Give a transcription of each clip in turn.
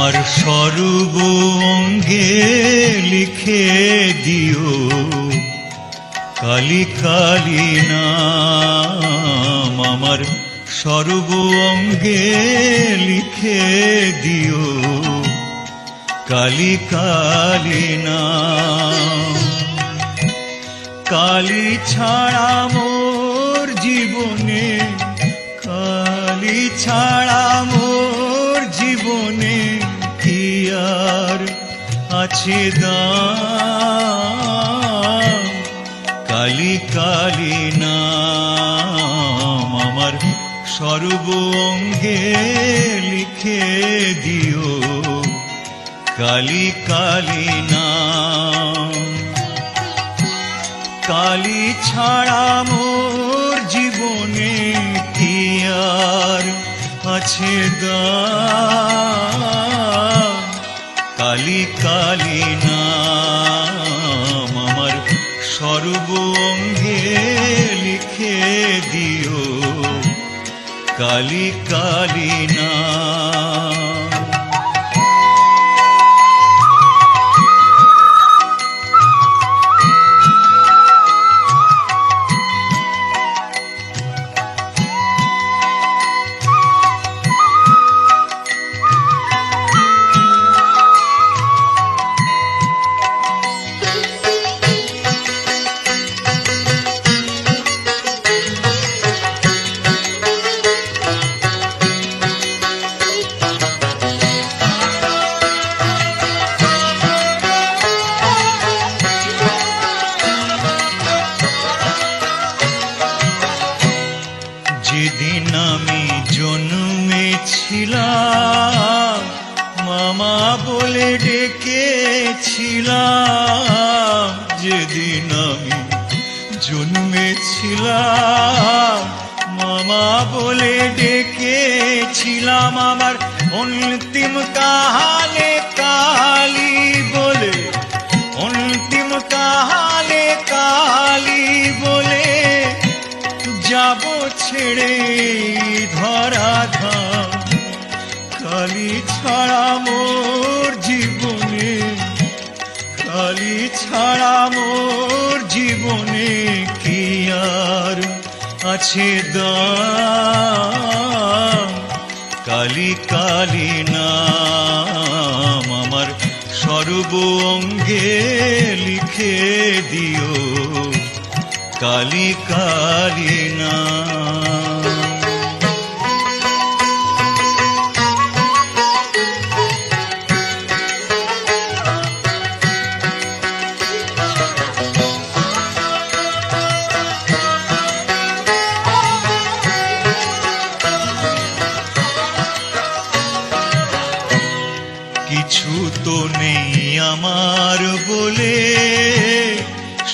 আমার সর্ব অঙ্গে লিখে দিও কালী কালী নাম। আমার সর্ব অঙ্গে লিখে দিও কালী কালী নাম। কালী ছাড়া মোর জীবনে, কালী ছাড়া মোর জীবনে কি আর আছে দাম। কালী কালী নাম আমার সর্ব অঙ্গে লিখে দিও কালী কালী নাম। কালী ছাড়া মোর জীবনে কি আর আছে দাম। কালী কালী নাম আমার সর্ব অঙ্গে লিখে দিও কালী কালী নাম। যেদিন আমি জন্মেছিলাম মামা বলে ডেকেছিলাম। যেদিন আমি জন্মেছিলাম মামা বলে ডেকেছিলাম। আমার অন্তিম কালে কালী বলে, অন্তিম কালে কালী বলে যাব ছেড়ে ধরাধাম। কালী ছাড়া মোর জীবনে, কালী ছাড়া মোর জীবনে কি আর আছে দাম। কালী কালী নাম আমার সর্ব অঙ্গে লিখে দিও কালী কালী নাম। কিছু তো নেই আমার বলে,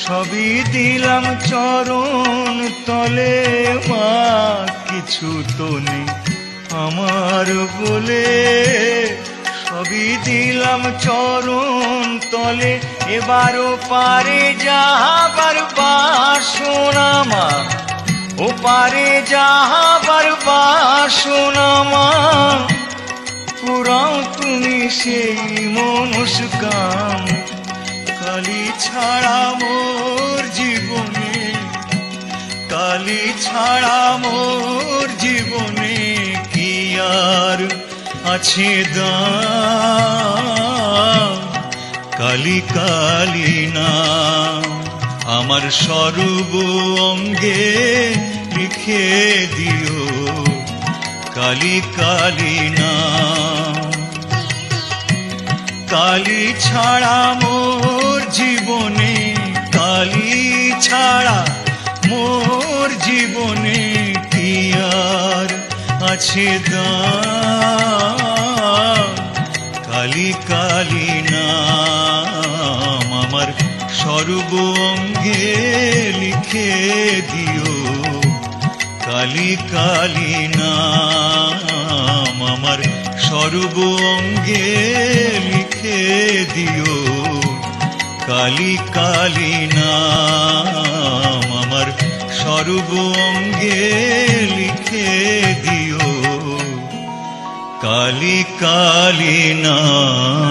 সবই দিলাম চরণ তলে। মা কিছু তো নেই আমার বলে, সবই দিলাম চরণ তলে। এবারও পারে যাহাবার বাসনা মা, ও পারে যাহাবার বাসনা মা। পুরাও তুমি সেই মনস্কাম। কালী ছাড়া মোর জীবনে, কালী ছাড়া মোর জীবনে কি আর আছে দাম। কালী কালী নাম আমার সর্ব অঙ্গে লিখে দিও কালী কালী নাম। কালী ছাড়া মোর জীবনে, কালী ছাড়া মোর জীবনে কি আর আছে দাম। কালী কালী নাম আমার সর্ব অঙ্গে লিখে দিও কালী কালী নাম। আমার সর্ব অঙ্গে লিখে দিও কালী কালী নাম। আমার সর্ব অঙ্গে লিখে দিও কালী কালী নাম